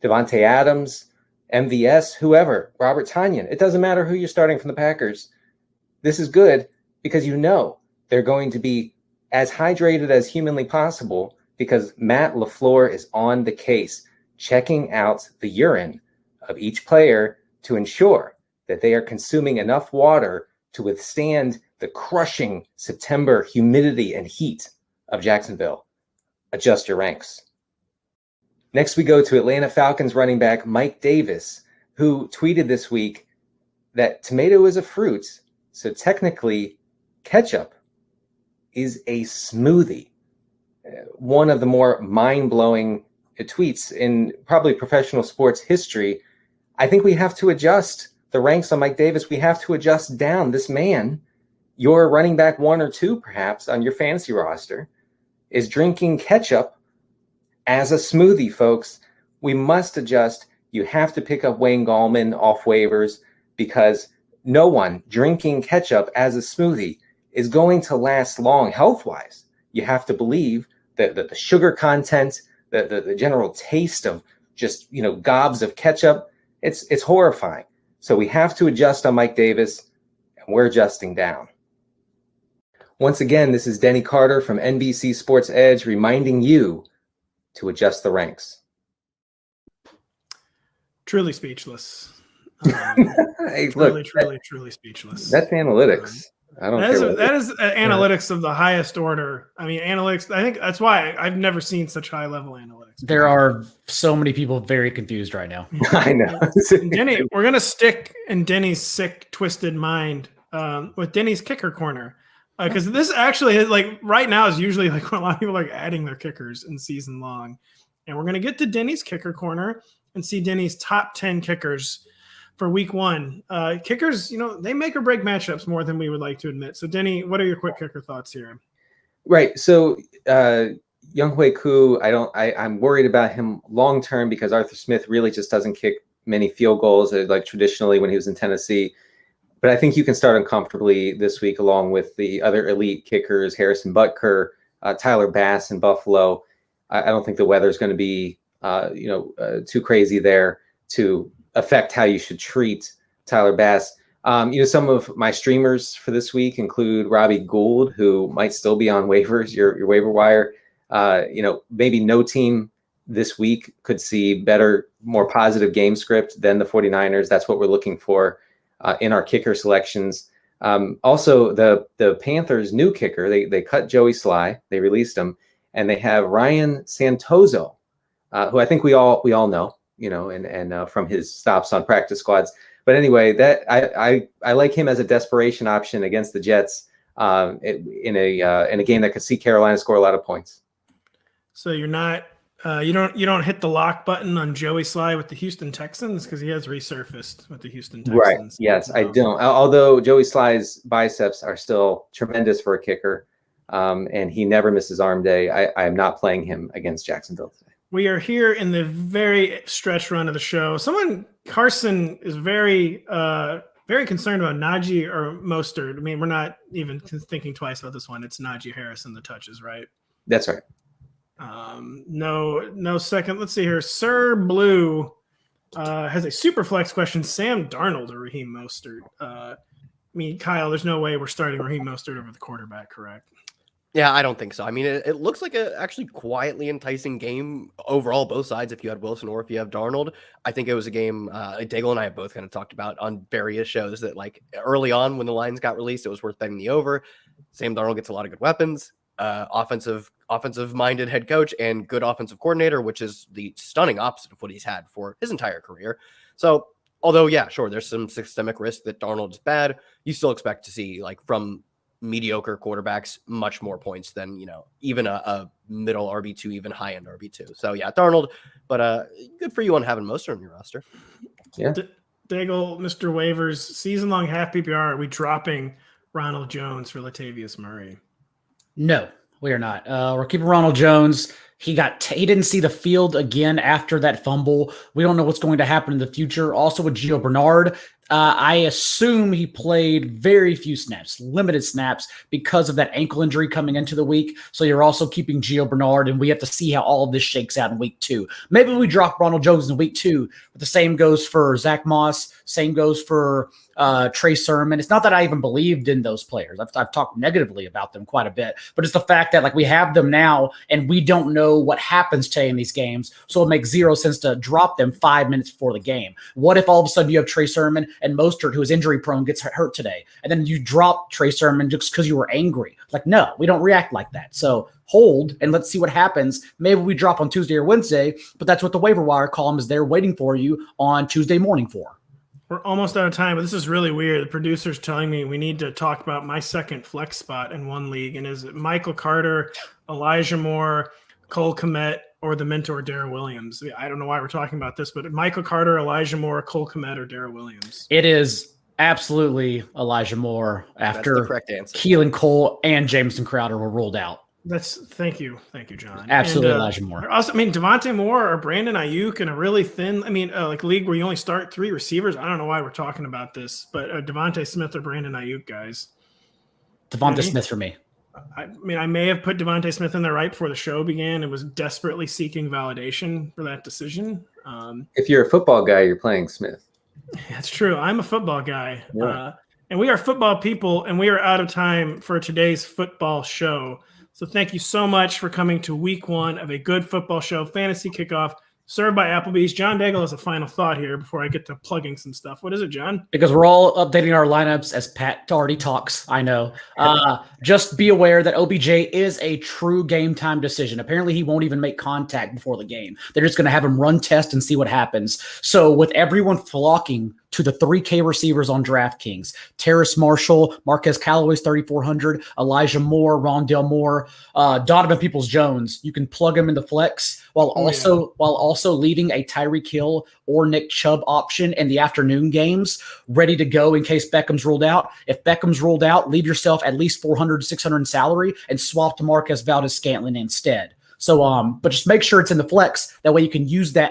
Devontae Adams, MVS, whoever, Robert Tonyan, it doesn't matter who you're starting from the Packers. This is good because you know they're going to be as hydrated as humanly possible because Matt LaFleur is on the case, checking out the urine of each player to ensure that they are consuming enough water to withstand the crushing September humidity and heat of Jacksonville. Adjust your ranks. Next, we go to Atlanta Falcons running back Mike Davis, who tweeted this week that tomato is a fruit, so technically ketchup is a smoothie. One of the more mind-blowing tweets in probably professional sports history. I think we have to adjust the ranks on Mike Davis. We have to adjust down. This man, your running back 1 or 2 perhaps on your fantasy roster, is drinking ketchup as a smoothie, folks. We must adjust. You have to pick up Wayne Gallman off waivers because no one drinking ketchup as a smoothie is going to last long health-wise. You have to believe that the sugar content, the general taste of just, gobs of ketchup, it's horrifying. So we have to adjust on Mike Davis, and we're adjusting down. Once again, this is Denny Carter from NBC Sports EDGE reminding you to adjust the ranks. Truly speechless. Hey, look, truly speechless. That's analytics. I don't care. That is analytics of the highest order. I mean, analytics. I think that's why I've never seen such high level analytics. There are so many people very confused right now. I know. Denny, we're gonna stick in Denny's sick, twisted mind with Denny's kicker corner because this actually is like right now is usually like when a lot of people are like adding their kickers in season long, and we're gonna get to Denny's kicker corner and see Denny's top 10 kickers for week one. Kickers, they make or break matchups more than we would like to admit. So, Denny, what are your quick kicker thoughts here? Right. So, Younghoe Koo, I'm worried about him long term because Arthur Smith really just doesn't kick many field goals like traditionally when he was in Tennessee. But I think you can start him comfortably this week along with the other elite kickers, Harrison Butker, Tyler Bass in Buffalo. I don't think the weather is going to be too crazy there to affect how you should treat Tyler Bass. Some of my streamers for this week include Robbie Gould, who might still be on waivers, your waiver wire. Maybe no team this week could see better, more positive game script than the 49ers. That's what we're looking for in our kicker selections. Also, the Panthers' new kicker, they cut Joey Sly, they released him, and they have Ryan Santoso, who I think we all know, and from his stops on practice squads. But anyway, that I like him as a desperation option against the Jets in a game that could see Carolina score a lot of points. So you're not you don't hit the lock button on Joey Sly with the Houston Texans because he has resurfaced with the Houston Texans. Right. Yes, I don't. Although Joey Sly's biceps are still tremendous for a kicker, and he never misses arm day. I am not playing him against Jacksonville today. We are here in the very stretch run of the show. Carson is very concerned about Najee or Mostert. I mean, we're not even thinking twice about this one. It's Najee Harris and the touches, right? That's right. No second. Let's see here. Sir Blue has a super flex question. Sam Darnold or Raheem Mostert? Kyle, there's no way we're starting Raheem Mostert over the quarterback, correct? Yeah, I don't think so. I mean, it looks like a actually quietly enticing game overall, both sides, if you had Wilson or if you have Darnold. I think it was a game Daigle and I have both kind of talked about on various shows that, like, early on when the lines got released, it was worth betting the over. Sam Darnold gets a lot of good weapons, offensive-minded head coach and good offensive coordinator, which is the stunning opposite of what he's had for his entire career. So, although, yeah, sure, there's some systemic risk that Darnold is bad, you still expect to see, like, from mediocre quarterbacks much more points than even a middle RB2, even high-end RB2. So yeah, Darnold, but good for you on having Mostert on your roster. Yeah. Daigle, Mr. Waivers, season-long half PPR, are we dropping Ronald Jones for Latavius Murray? No, we are not. We're keeping Ronald Jones. He didn't see the field again after that fumble. We don't know what's going to happen in the future. Also with Gio Bernard, I assume he played very few snaps, limited snaps because of that ankle injury coming into the week. So you're also keeping Gio Bernard, and we have to see how all of this shakes out in week 2. Maybe we drop Ronald Jones in week 2, but the same goes for Zach Moss. Same goes for Trey Sermon. It's not that I even believed in those players. I've talked negatively about them quite a bit, but it's the fact that, like, we have them now and we don't know what happens today in these games. So it makes zero sense to drop them 5 minutes before the game. What if all of a sudden you have Trey Sermon and Mostert, who is injury prone, gets hurt today, and then you drop Trey Sermon just because you were angry? Like, no, we don't react like that. So hold and let's see what happens. Maybe we drop on Tuesday or Wednesday, but that's what the waiver wire column is there waiting for you on Tuesday morning for. We're almost out of time, but this is really weird. The producer's telling me we need to talk about my second flex spot in one league, and is it Michael Carter, Elijah Moore, Cole Kmet, or the mentor Darrell Williams? I don't know why we're talking about this, but Michael Carter, Elijah Moore, Cole Kmet, or Darrell Williams? It is absolutely Elijah Moore after the correct answer. Keelan Cole and Jameson Crowder were ruled out. Thank you, John. Absolutely, Elijah Moore. Also, Devontae Moore or Brandon Ayuk in a really thin, league where you only start 3 receivers. I don't know why we're talking about this, but Devontae Smith or Brandon Ayuk, guys. Devontae Smith for me. I may have put Devontae Smith in there right before the show began and was desperately seeking validation for that decision. If you're a football guy, you're playing Smith. That's true. I'm a football guy. Yeah. And we are football people, and we are out of time for today's football show. So thank you so much for coming to week 1 of a good football show, Fantasy Kickoff, served by Applebee's. John Daigle has a final thought here before I get to plugging some stuff. What is it, John? Because we're all updating our lineups as Pat already talks, I know. Just be aware that OBJ is a true game time decision. Apparently, he won't even make contact before the game. They're just going to have him run test and see what happens. So with everyone flocking to the 3K receivers on DraftKings. Terrace Marshall, Marquez Callaway's 3,400, Elijah Moore, Rondale Moore, Donovan Peoples-Jones. You can plug them in the flex while also leaving a Tyreek Hill or Nick Chubb option in the afternoon games ready to go in case Beckham's ruled out. If Beckham's ruled out, leave yourself at least 400 to 600 in salary and swap to Marquez Valdez-Scantling instead. So, but just make sure it's in the flex. That way you can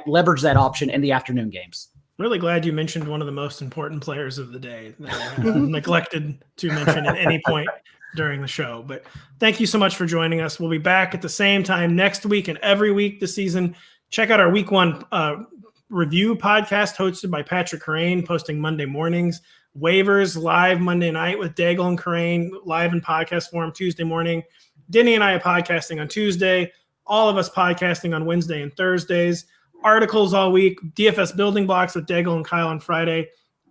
leverage that option in the afternoon games. Really glad you mentioned one of the most important players of the day that I have neglected to mention at any point during the show. But thank you so much for joining us. We'll be back at the same time next week and every week this season. Check out our week 1 review podcast hosted by Patrick Corain, posting Monday mornings. Waivers live Monday night with Daigle and Corain, live in podcast form Tuesday morning. Denny and I are podcasting on Tuesday. All of us podcasting on Wednesday and Thursdays. Articles all week. DFS building blocks with Daigle and Kyle on Friday.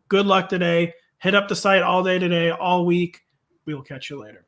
Good luck today. Hit up the site all day today, all week. We will catch you later.